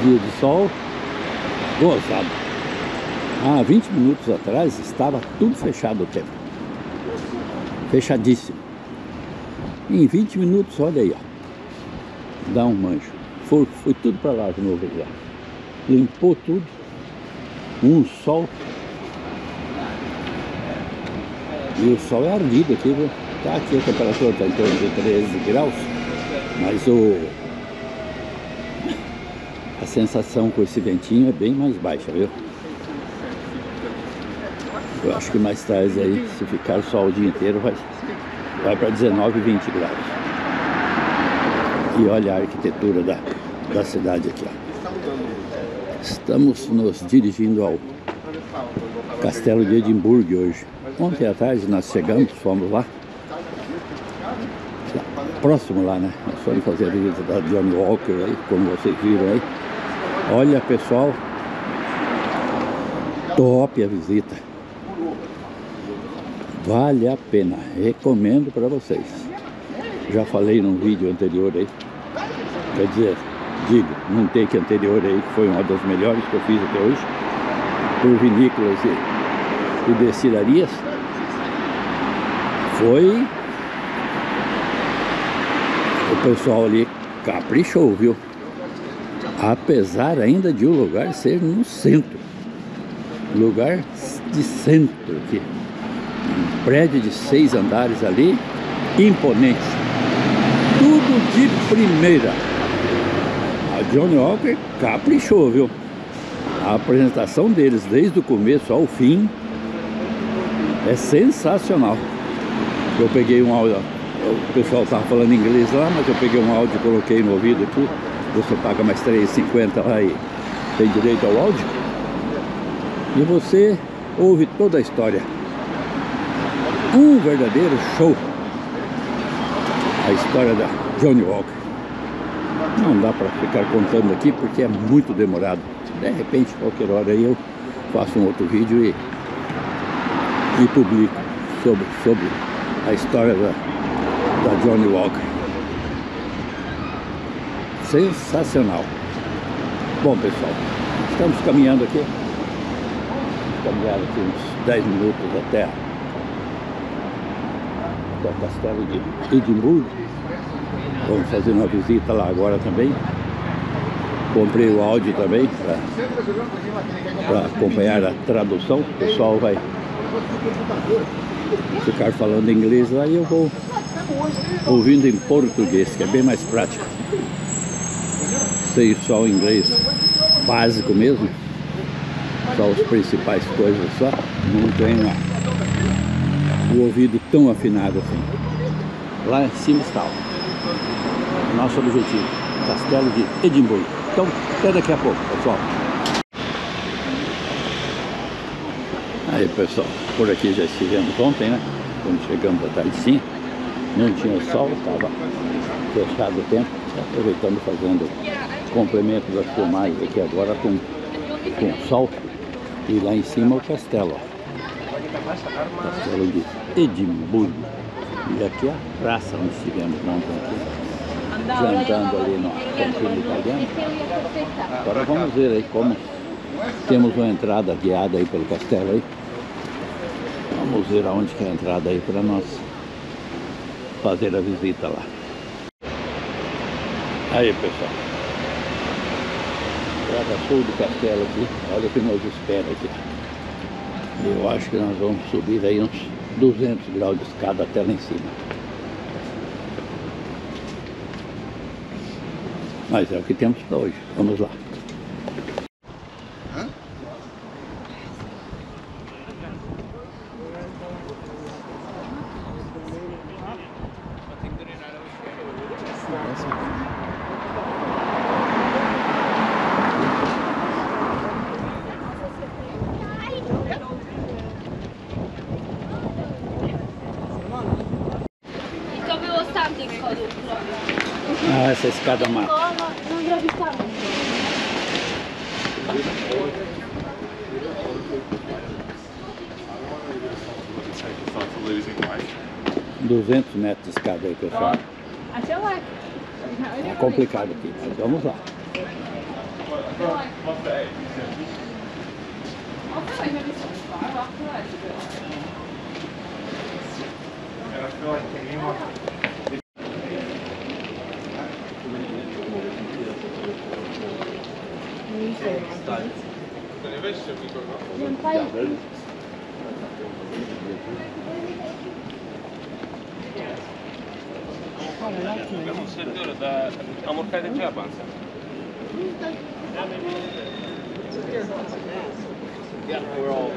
Dia de sol, gozado. Há 20 minutos atrás estava tudo fechado o tempo. Fechadíssimo. Em 20 minutos, olha aí, ó. Dá um mancho. Foi tudo para lá de novo já. Limpou tudo. Um sol. E o sol é ardido aqui, viu? Tá aqui a temperatura está em torno de 13 graus. Mas a sensação com esse ventinho é bem mais baixa, viu? Eu acho que mais tarde aí, se ficar sol o dia inteiro, vai para 19, 20 graus. E olha a arquitetura da cidade aqui, ó. Estamos nos dirigindo ao Castelo de Edimburgo hoje. Ontem à tarde nós chegamos, fomos lá. Próximo lá, né? Nós fomos fazer a visita da Johnny Walker aí, como vocês viram aí. Olha, pessoal, top a visita. Vale a pena, recomendo para vocês. Já falei num vídeo anterior aí, quer dizer, digo, num take anterior aí, que foi uma das melhores que eu fiz até hoje, por vinícolas e destilarias. Foi... O pessoal ali caprichou, viu? Apesar ainda de o lugar ser no centro. Lugar de centro aqui. Um prédio de 6 andares ali, imponente. Tudo de primeira. A Johnny Walker caprichou, viu? A apresentação deles desde o começo ao fim é sensacional. Eu peguei um áudio, o pessoal estava falando inglês lá, mas eu peguei um áudio e coloquei no ouvido aqui. Você paga mais R$3,50 lá e tem direito ao áudio. E você ouve toda a história. Um verdadeiro show. A história da Johnny Walker. Não dá para ficar contando aqui porque é muito demorado. De repente, qualquer hora aí eu faço um outro vídeo e publico sobre a história da Johnny Walker. Sensacional. Bom, pessoal, estamos caminhando aqui. Caminhar aqui uns 10 minutos até o Castelo de Edimburgo. Vamos fazer uma visita lá agora também. Comprei o áudio também para acompanhar a tradução. O pessoal vai ficar falando inglês lá e eu vou ouvindo em português, que é bem mais prático. Sei só o inglês básico mesmo, só as principais coisas só. Não tenho o ouvido tão afinado assim. Lá em cima está o nosso objetivo, Castelo de Edimburgo. Então, até daqui a pouco, pessoal. Aí, pessoal, por aqui já estivemos ontem, né? Quando chegamos à tardezinha, não tinha sol, estava fechado o tempo. Aproveitando, fazendo complemento das filmagens aqui agora com sol. E lá em cima o castelo, ó. Castelo de Edimburgo. E aqui a praça onde estivemos ontem aqui, jantando ali no cantinho italiano. Agora vamos ver aí como temos uma entrada guiada aí pelo castelo aí. Vamos ver aonde que é a entrada aí para nós fazer a visita lá. Aí, pessoal, entrada sul do castelo aqui, olha o que nos espera aqui. Eu acho que nós vamos subir aí uns 200 graus de escada até lá em cima. Mas é o que temos para hoje, vamos lá. Ah, essa escada mata. Non zrobisz tam. Losing life. 200 metros de escada aí, pessoal. Așa, É complicado aqui, mas vamos lá. Abbiamo un servidore da ammorbare già la panza. Yeah, we're all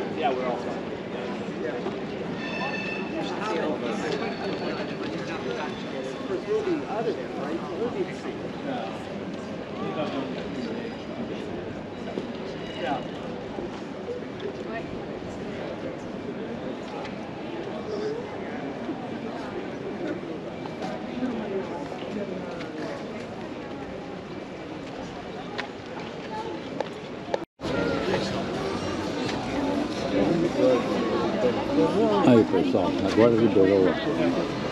Aí pessoal, agora liberou,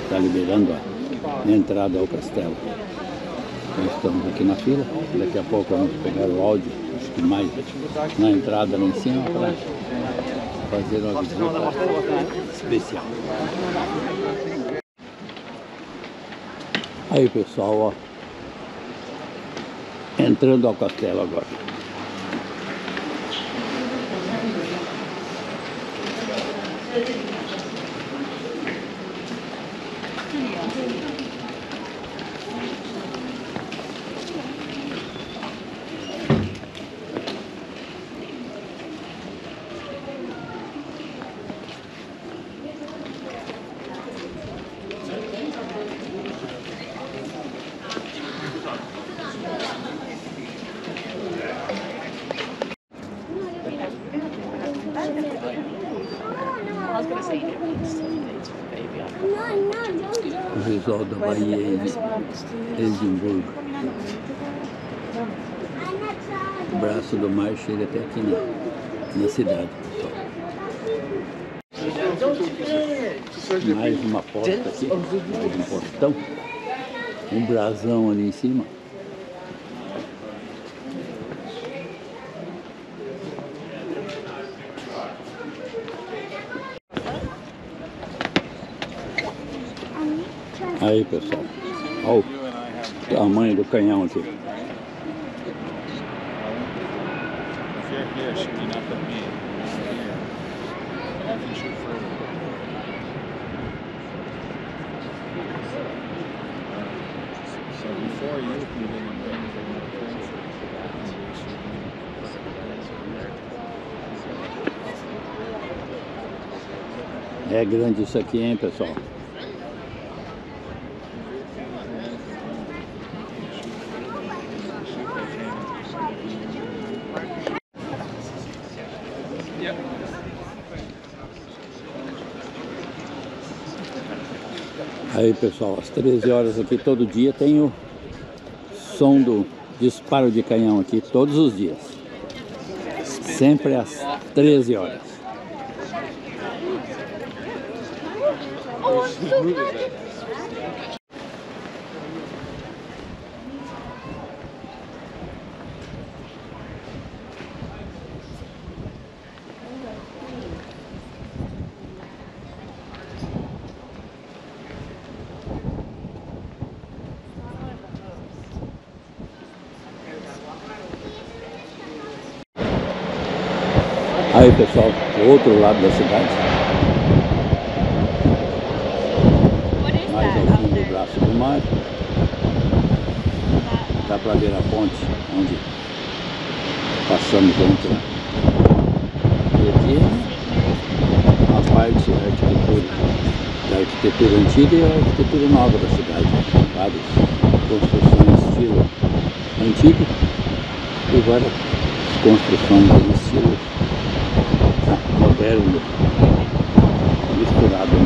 está liberando a entrada ao castelo. Nós estamos aqui na fila, daqui a pouco vamos pegar o áudio, acho que mais na entrada lá em cima para fazer uma visita especial. Aí pessoal, ó, entrando ao castelo agora. O visual da Bahia é Edimburgo. O braço do mar chega até aqui na cidade, pessoal. Mais uma porta aqui, mais um portão, um brasão ali em cima. Aí pessoal, olha o tamanho do canhão aqui. É grande isso aqui, hein, pessoal? Aí pessoal, às 13 horas aqui todo dia tem o som do disparo de canhão aqui, todos os dias. Sempre às 13 horas. Aí pessoal, o outro lado da cidade, mais ao fundo do braço do mar, dá para ver a ponte onde passamos ontem lá. E aqui a parte da arquitetura antiga e a arquitetura nova da cidade, várias construções estilo antigo e várias construções em estilo moderno, misturado.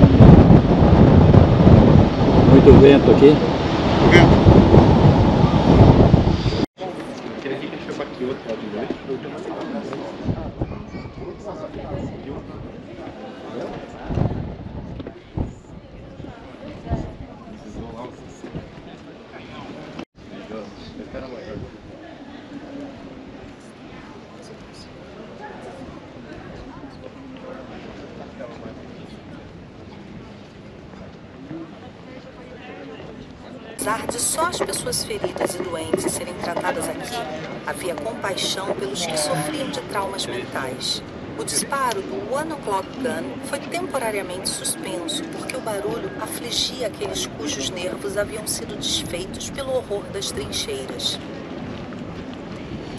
Muito vento aqui. de só as pessoas feridas e doentes serem tratadas aqui, havia compaixão pelos que sofriam de traumas mentais. O disparo do One O'Clock Gun foi temporariamente suspenso porque o barulho afligia aqueles cujos nervos haviam sido desfeitos pelo horror das trincheiras.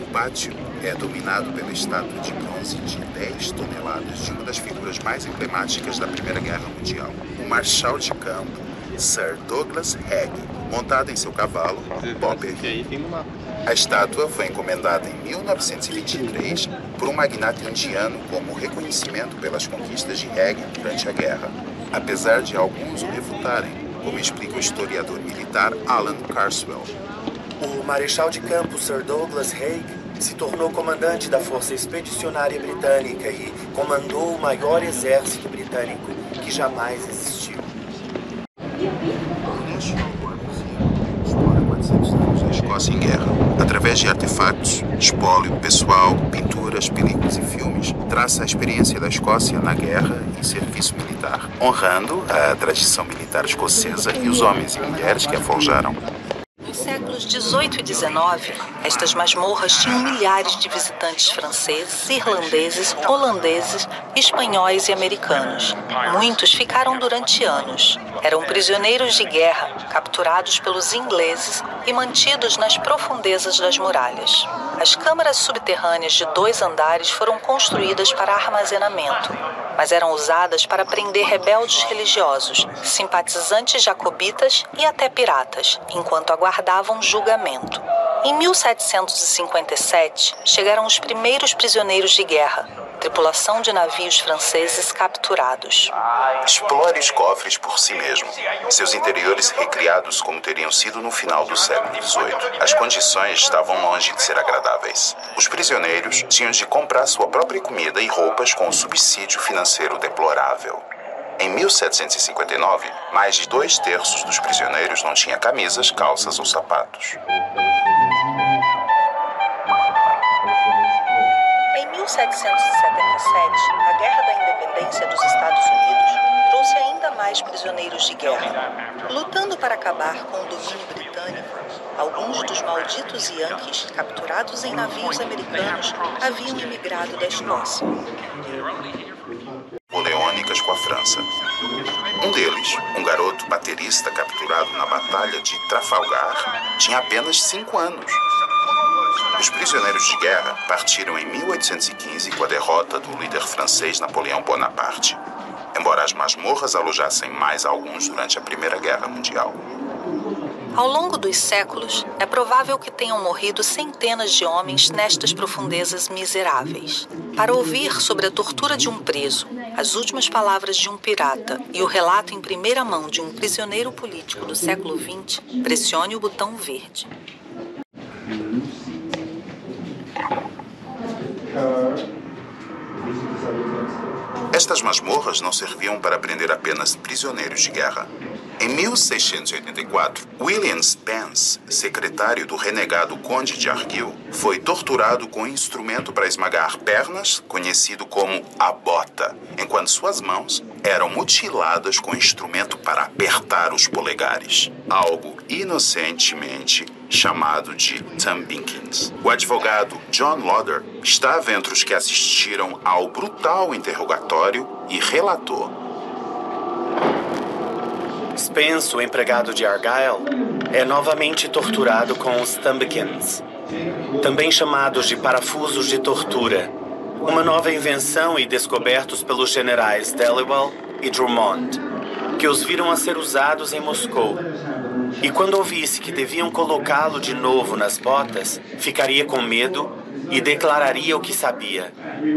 O pátio é dominado pela estátua de bronze de 10 toneladas de uma das figuras mais emblemáticas da Primeira Guerra Mundial, o marechal de campo Sir Douglas Haig, montado em seu cavalo, Popper. A estátua foi encomendada em 1923 por um magnata indiano como reconhecimento pelas conquistas de Haig durante a guerra, apesar de alguns o refutarem, como explica o historiador militar Alan Carswell. O marechal de campo Sir Douglas Haig se tornou comandante da Força Expedicionária Britânica e comandou o maior exército britânico que jamais existiu. Explora 400 anos da Escócia em guerra. Através de artefatos, espólio pessoal, pinturas, películas e filmes, traça a experiência da Escócia na guerra e serviço militar, honrando a tradição militar escocesa e os homens e mulheres que a forjaram. Nos séculos XVIII e XIX, estas masmorras tinham milhares de visitantes franceses, irlandeses, holandeses, espanhóis e americanos. Muitos ficaram durante anos. Eram prisioneiros de guerra, capturados pelos ingleses e mantidos nas profundezas das muralhas. As câmaras subterrâneas de 2 andares foram construídas para armazenamento, mas eram usadas para prender rebeldes religiosos, simpatizantes jacobitas e até piratas, enquanto aguardavam julgamento. Em 1757, chegaram os primeiros prisioneiros de guerra, tripulação de navios franceses capturados. Explore os cofres por si mesmo. Seus interiores recriados como teriam sido no final do século XVIII. As condições estavam longe de ser agradáveis. Os prisioneiros tinham de comprar sua própria comida e roupas com um subsídio financeiro deplorável. Em 1759, mais de 2/3 dos prisioneiros não tinha camisas, calças ou sapatos. Em 1777, a Guerra da Independência dos Estados Unidos trouxe ainda mais prisioneiros de guerra. Lutando para acabar com o domínio britânico, alguns dos malditos Yankees, capturados em navios americanos, haviam emigrado da Escócia. Napoleônicas com a França. Um deles, um garoto baterista capturado na Batalha de Trafalgar, tinha apenas 5 anos. Os prisioneiros de guerra partiram em 1815 com a derrota do líder francês Napoleão Bonaparte, embora as masmorras alojassem mais alguns durante a Primeira Guerra Mundial. Ao longo dos séculos, é provável que tenham morrido centenas de homens nestas profundezas miseráveis. Para ouvir sobre a tortura de um preso, as últimas palavras de um pirata e o relato em primeira mão de um prisioneiro político do século XX, pressione o botão verde. Estas masmorras não serviam para prender apenas prisioneiros de guerra. Em 1684, William Spence, secretário do renegado Conde de Argyll, foi torturado com um instrumento para esmagar pernas, conhecido como a bota, enquanto suas mãos eram mutiladas com um instrumento para apertar os polegares, algo inocentemente chamado de thumbikins. O advogado John Lauder estava entre os que assistiram ao brutal interrogatório e relatou: Spence, o empregado de Argyle, é novamente torturado com os thumbikins, também chamados de parafusos de tortura, uma nova invenção e descobertos pelos generais Dalloway e Drummond, que os viram a ser usados em Moscou. E quando ouvisse que deviam colocá-lo de novo nas botas, ficaria com medo e declararia o que sabia.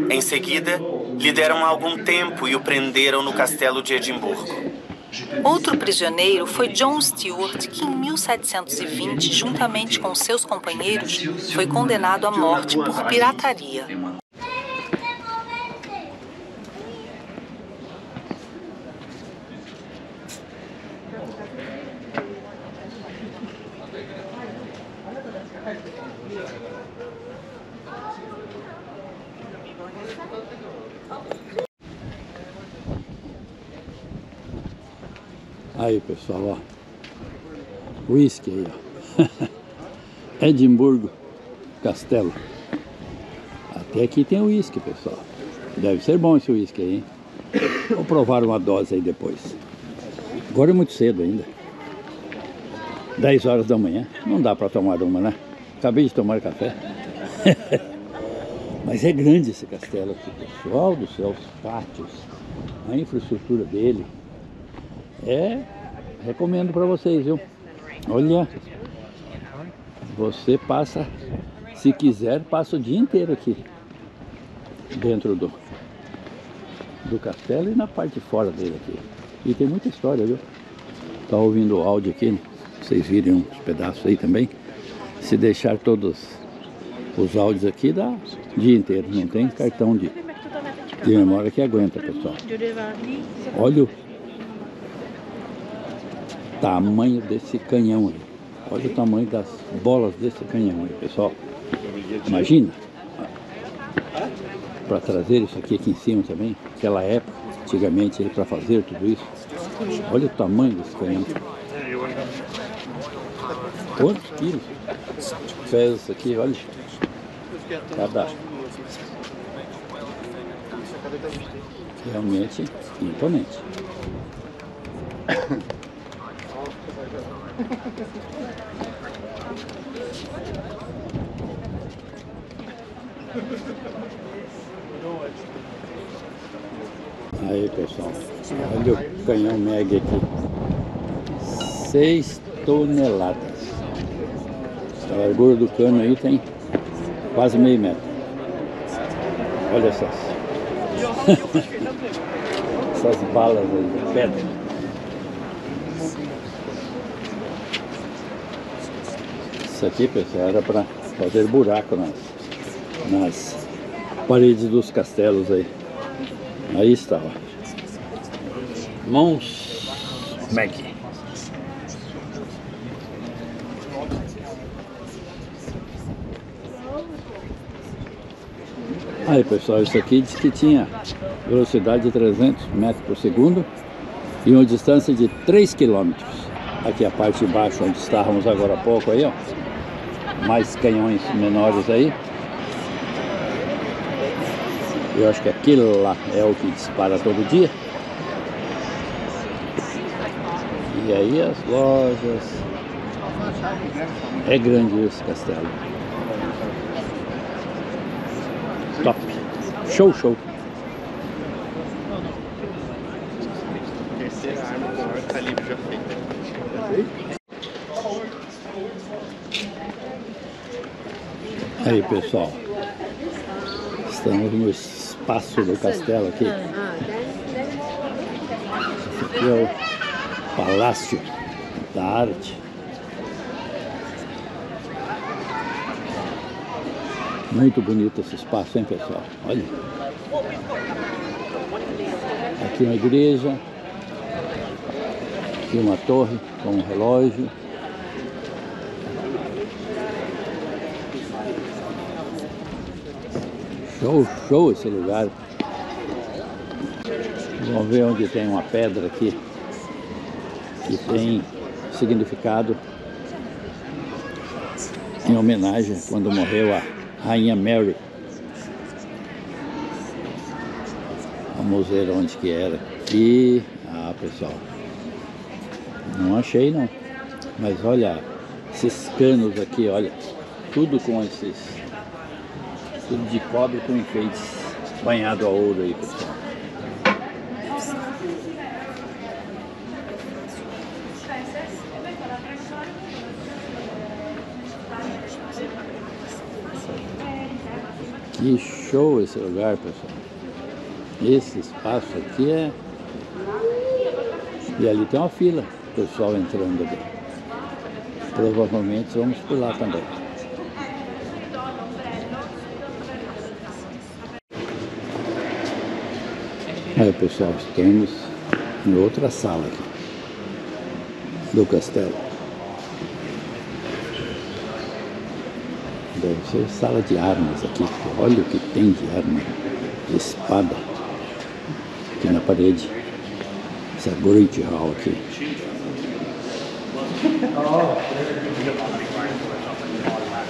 Em seguida, lhe deram algum tempo e o prenderam no castelo de Edimburgo. Outro prisioneiro foi John Stewart, que em 1720, juntamente com seus companheiros, foi condenado à morte por pirataria. Aí, pessoal, ó. Whisky aí, ó. Edimburgo Castelo. Até aqui tem whisky, pessoal. Deve ser bom esse whisky aí, hein? Vou provar uma dose aí depois. Agora é muito cedo ainda. 10 horas da manhã. Não dá para tomar uma, né? Acabei de tomar café. Mas é grande esse castelo aqui, pessoal do céu. Os pátios, a infraestrutura dele. Recomendo para vocês, viu? Olha, você passa, se quiser, passa o dia inteiro aqui dentro do castelo e na parte de fora dele aqui. E tem muita história, viu? Tá ouvindo o áudio aqui, vocês virem uns pedaços aí também. Se deixar todos os áudios aqui, dá o dia inteiro. Não tem cartão de memória que aguenta, pessoal. Olha o tamanho desse canhão aí. Olha o tamanho das bolas desse canhão aí, pessoal. Imagina, para trazer isso aqui em cima também, aquela época, antigamente, para fazer tudo isso. Olha o tamanho desse canhão. Quantos quilos pesa isso aqui? Olha, cada... Realmente imponente. Aí, pessoal, olha o canhão Meg aqui. 6 toneladas. A largura do cano aí tem quase meio metro. Olha essas essas balas aí de pedra. Isso aqui, pessoal, era para fazer buraco nas paredes dos castelos aí. Aí está, ó. Mons Meg. Aí, pessoal, isso aqui diz que tinha velocidade de 300 metros por segundo e uma distância de 3 quilômetros. Aqui a parte de baixo, onde estávamos agora há pouco aí, ó. Mais canhões menores aí. Eu acho que aquilo lá é o que dispara todo dia. E aí as lojas. É grande esse castelo. Top. Show, show. Terceira arma com maior calibre já feita. Aí, pessoal. Estamos no espaço do castelo aqui. Esse aqui é o Palácio da Arte. Muito bonito esse espaço, hein, pessoal? Olha. Aqui uma igreja. Aqui uma torre com um relógio. Show, show esse lugar. Vamos ver onde tem uma pedra aqui que tem significado em homenagem quando morreu a Rainha Mary. Vamos ver onde que era. E pessoal, não achei não. Mas olha esses canos aqui, olha, tudo com esses, tudo de cobre com enfeites banhado a ouro aí, pessoal. Que show esse lugar, pessoal. Esse espaço aqui é... E ali tem uma fila, pessoal entrando ali. Provavelmente vamos por lá também. Aí, pessoal, estamos em outra sala aqui do castelo. Deve ser sala de armas aqui. Olha o que tem de arma. Espada. Aqui na parede. Essa Great Hall aqui.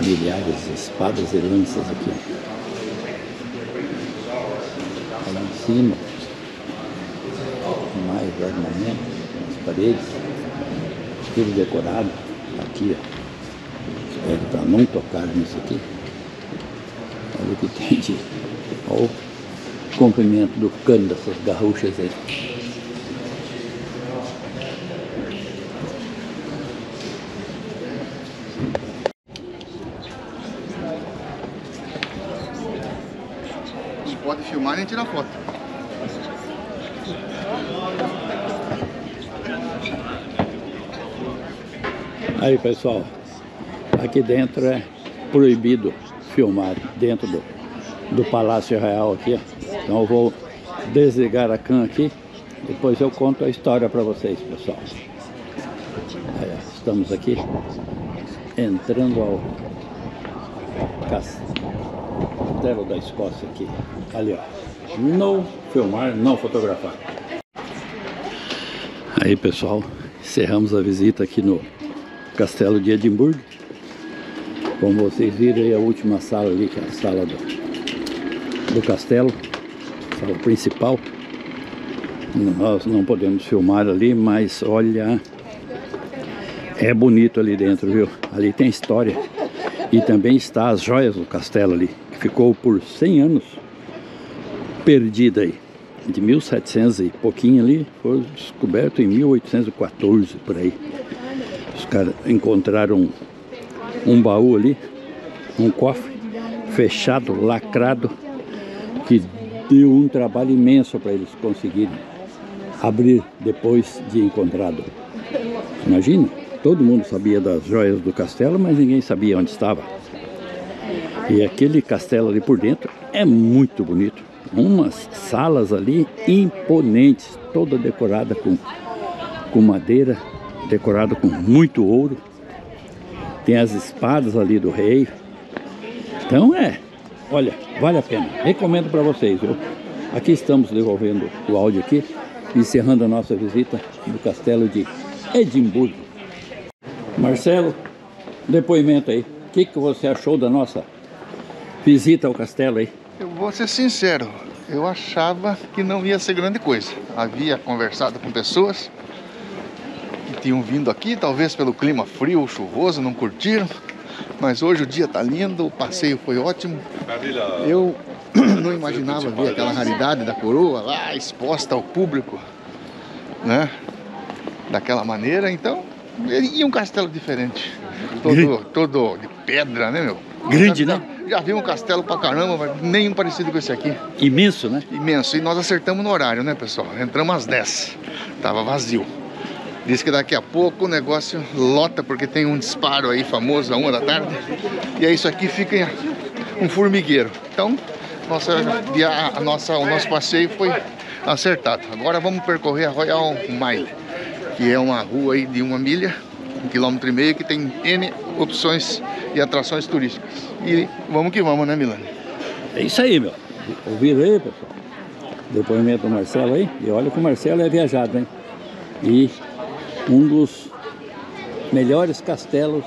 Milhares de espadas e lanças aqui. Aí em cima, mais ornamento nas paredes, tudo decorado. Aqui, ó. Espero para não tocar nisso aqui. Olha o que tem de... Olha o comprimento do cano dessas garruchas aí. Não pode filmar nem tirar foto. Aí, pessoal, aqui dentro é proibido filmar dentro do Palácio Real aqui. Então eu vou desligar a cam aqui, depois eu conto a história para vocês, pessoal. Aí, estamos aqui entrando ao Castelo da Escócia aqui. Ali, ó. Não filmar, não fotografar. Aí, pessoal, encerramos a visita aqui no Castelo de Edimburgo. Como vocês viram aí, a última sala ali, que é a sala do castelo, sala principal. Nós não podemos filmar ali, mas olha, é bonito ali dentro, viu? Ali tem história. E também está as joias do castelo ali, que ficou por 100 anos perdida aí. De 1700 e pouquinho ali, foi descoberto em 1814, por aí. Os caras encontraram um baú ali, um cofre fechado, lacrado, que deu um trabalho imenso para eles conseguirem abrir depois de encontrado. Imagina, todo mundo sabia das joias do castelo, mas ninguém sabia onde estava. E aquele castelo ali por dentro é muito bonito. Umas salas ali imponentes, toda decorada com madeira, decorada com muito ouro. Tem as espadas ali do rei. Então olha, vale a pena. Recomendo para vocês, viu? Aqui estamos devolvendo o áudio aqui, encerrando a nossa visita no Castelo de Edimburgo. Marcelo, depoimento aí. O que você achou da nossa visita ao castelo aí? Eu vou ser sincero, eu achava que não ia ser grande coisa. Havia conversado com pessoas que tinham vindo aqui, talvez pelo clima frio, chuvoso, não curtiram. Mas hoje o dia tá lindo, o passeio foi ótimo. Eu não imaginava ver aquela raridade da coroa lá exposta ao público, né? Daquela maneira, então, e um castelo diferente. Todo de pedra, né, meu? Grande, né? Já vi um castelo pra caramba, mas nenhum parecido com esse aqui. Imenso, né? Imenso. E nós acertamos no horário, né, pessoal? Entramos às 10. Tava vazio. Diz que daqui a pouco o negócio lota, porque tem um disparo aí famoso, à 1 da tarde. E aí isso aqui fica um formigueiro. Então, o nosso passeio foi acertado. Agora vamos percorrer a Royal Mile, que é uma rua aí de 1 milha, 1,5 km, que tem N opções e atrações turísticas. E vamos que vamos, né, Milani? É isso aí, meu. Ouviram aí, pessoal? Depoimento do Marcelo aí. E olha que o Marcelo é viajado, hein? E um dos melhores castelos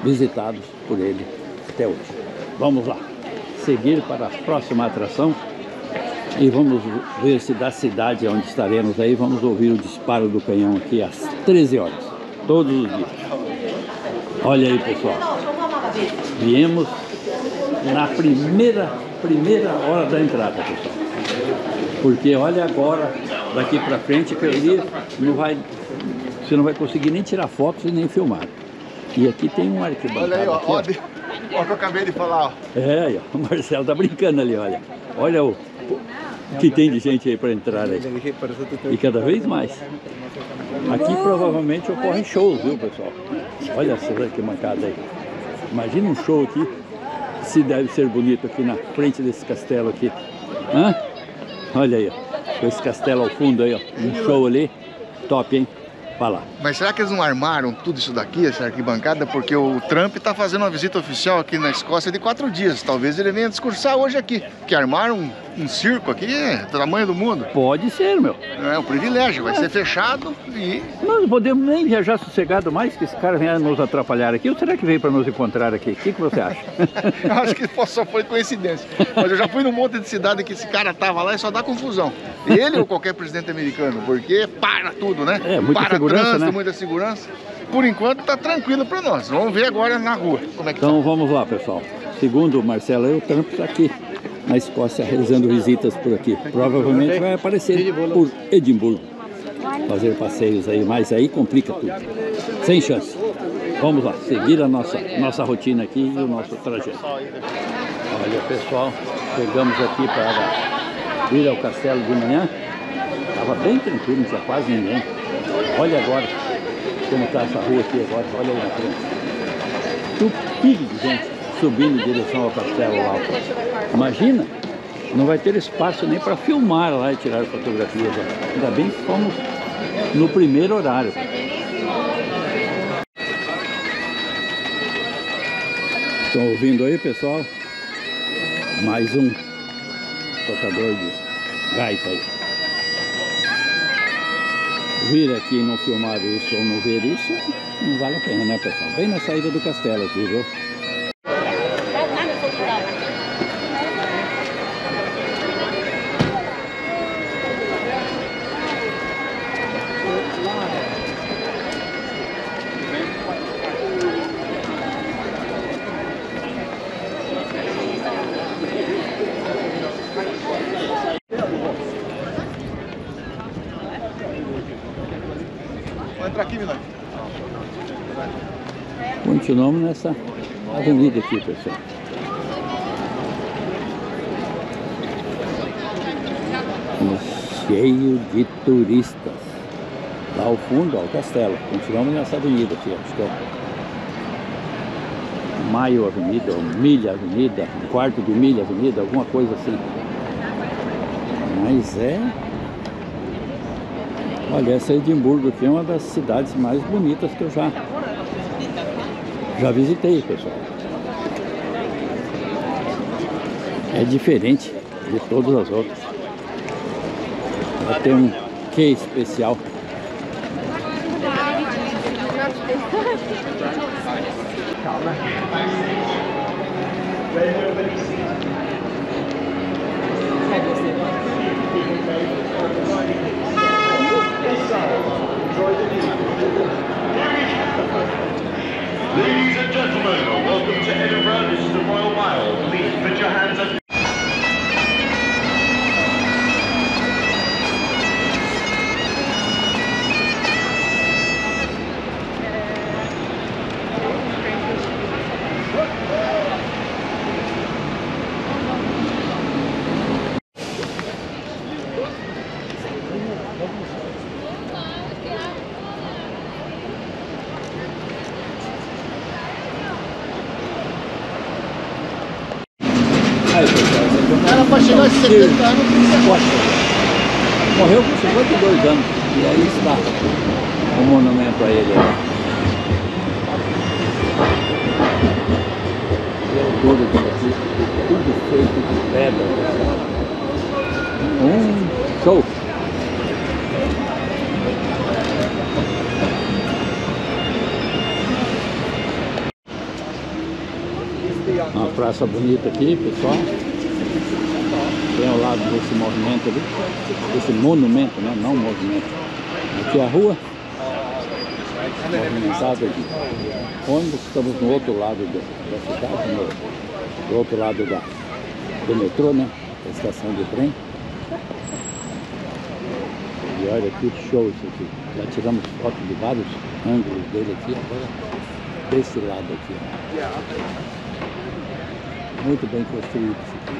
visitados por ele até hoje. Vamos lá, seguir para a próxima atração e vamos ver se da cidade onde estaremos aí, vamos ouvir o disparo do canhão aqui às 13 horas, todos os dias. Olha aí, pessoal, viemos na primeira hora da entrada, pessoal, porque olha agora, daqui para frente, que ali você não vai conseguir nem tirar fotos e nem filmar. E aqui tem um arquibancada. Olha aí, ó, aqui, ó o que eu acabei de falar, ó. É, ó, o Marcelo tá brincando ali, olha. Olha o que tem de gente aí para entrar aí. E cada vez mais. Aqui provavelmente ocorrem shows, viu, pessoal? Olha essa arquibancada aí. Imagina um show aqui, se deve ser bonito aqui na frente desse castelo aqui. Hã? Olha aí, ó. Com esse castelo ao fundo aí, ó. Um show ali. Top, hein? Vai lá. Mas será que eles não armaram tudo isso daqui, essa arquibancada? Porque o Trump está fazendo uma visita oficial aqui na Escócia de 4 dias. Talvez ele venha discursar hoje aqui. Que armaram um circo aqui, do tamanho do mundo. Pode ser, meu. É um privilégio, vai ser fechado e... Nós não podemos nem viajar sossegado mais, que esse cara venha nos atrapalhar aqui. Ou será que veio para nos encontrar aqui? O que você acha? Eu acho que só foi coincidência. Mas eu já fui num monte de cidade que esse cara tava lá e só dá confusão. Ele ou qualquer presidente americano, porque para tudo, né? Muita para segurança, trânsito, né? Muita segurança. Por enquanto tá tranquilo para nós. Vamos ver agora na rua como é que Então vamos lá, pessoal. Segundo o Marcelo Eutampo, está aqui na Escócia realizando visitas por aqui. Provavelmente vai aparecer por Edimburgo. Fazer passeios aí, mas aí complica tudo. Sem chance. Vamos lá, seguir a nossa rotina aqui e o nosso trajeto. Olha, pessoal, chegamos aqui para ir ao castelo de manhã. Estava bem tranquilo, não tinha quase ninguém. Olha agora como está essa rua aqui agora, olha aí na frente. Tupido de gente subindo em direção ao castelo lá. Imagina, não vai ter espaço nem para filmar lá e tirar fotografias. Ainda bem que fomos no primeiro horário. Estão ouvindo aí, pessoal? Mais um tocador de gaita aí. Vir aqui e não filmar isso ou não ver isso, não vale a pena, né, pessoal? Bem na saída do castelo aqui, viu? Vamos entrar aqui, Milão. Continuamos nessa avenida aqui, pessoal. Cheio de turistas. Lá ao fundo, ó, o castelo. Continuamos nessa avenida aqui, acho que é Maio Avenida, ou Milha Avenida, quarto de Milha Avenida, alguma coisa assim. Mas olha, essa Edimburgo aqui é uma das cidades mais bonitas que eu já visitei, pessoal. É diferente de todas as outras. Ela tem um quê especial. Ladies and gentlemen, welcome to Edinburgh. This is the Royal Mile. Please put your hands up. Era para chegar a 70 anos. Morreu com 52 anos. E aí está o monumento a ele. E a altura disso aqui, tudo feito de pedra. Show! Uma praça bonita aqui, pessoal. Tem ao lado desse movimento ali, desse monumento, né? Não movimento. Aqui é a rua, movimentada de ônibus. Estamos no outro lado da cidade, do outro lado do metrô, né? Da estação de trem. E olha que show isso aqui. Já tiramos foto de vários ângulos dele aqui, agora desse lado aqui. Muito bem construído isso aqui.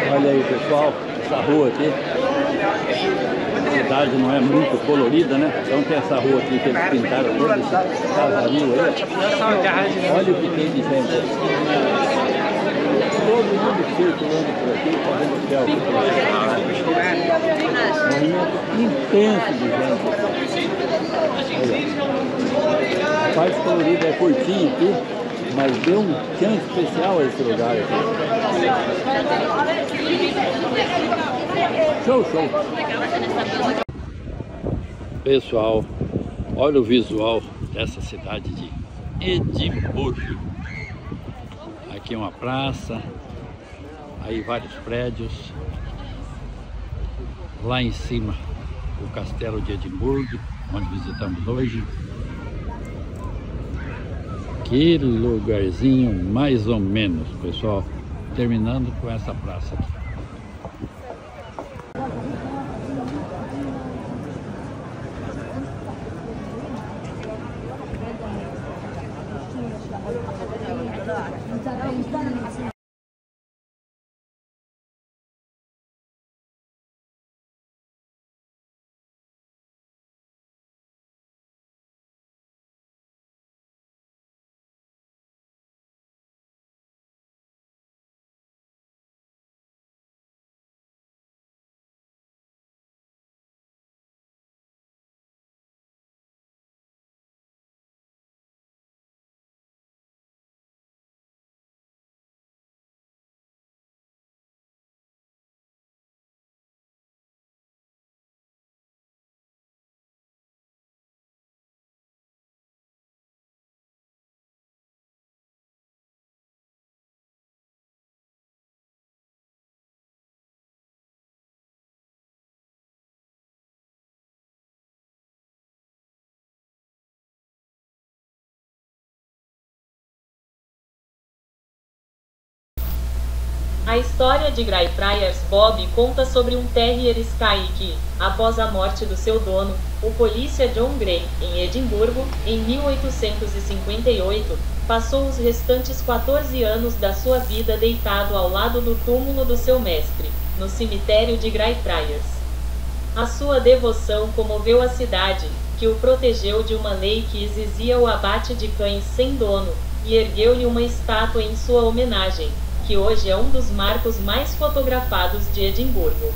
Olha aí, pessoal, essa rua aqui. A cidade não é muito colorida, né? Então tem essa rua aqui que eles pintaram todo esse casario aí. Olha o que tem de gente. Todo mundo circulando por aqui, fazendo selfie. Movimento intenso de gente. Olha. parte colorida é curtinha aqui, mas deu um chance especial a esse lugar aqui. Show, show! Pessoal, olha o visual dessa cidade de Edimburgo. Aqui uma praça, aí vários prédios. Lá em cima, o castelo de Edimburgo, onde visitamos hoje. Que lugarzinho mais ou menos, pessoal. Terminando com essa praça aqui. A história de Greyfriars Bob conta sobre um Terrier Skye que, após a morte do seu dono, o polícia John Grey, em Edimburgo, em 1858, passou os restantes 14 anos da sua vida deitado ao lado do túmulo do seu mestre, no cemitério de Greyfriars. A sua devoção comoveu a cidade, que o protegeu de uma lei que exigia o abate de cães sem dono, e ergueu-lhe uma estátua em sua homenagem, que hoje é um dos marcos mais fotografados de Edimburgo.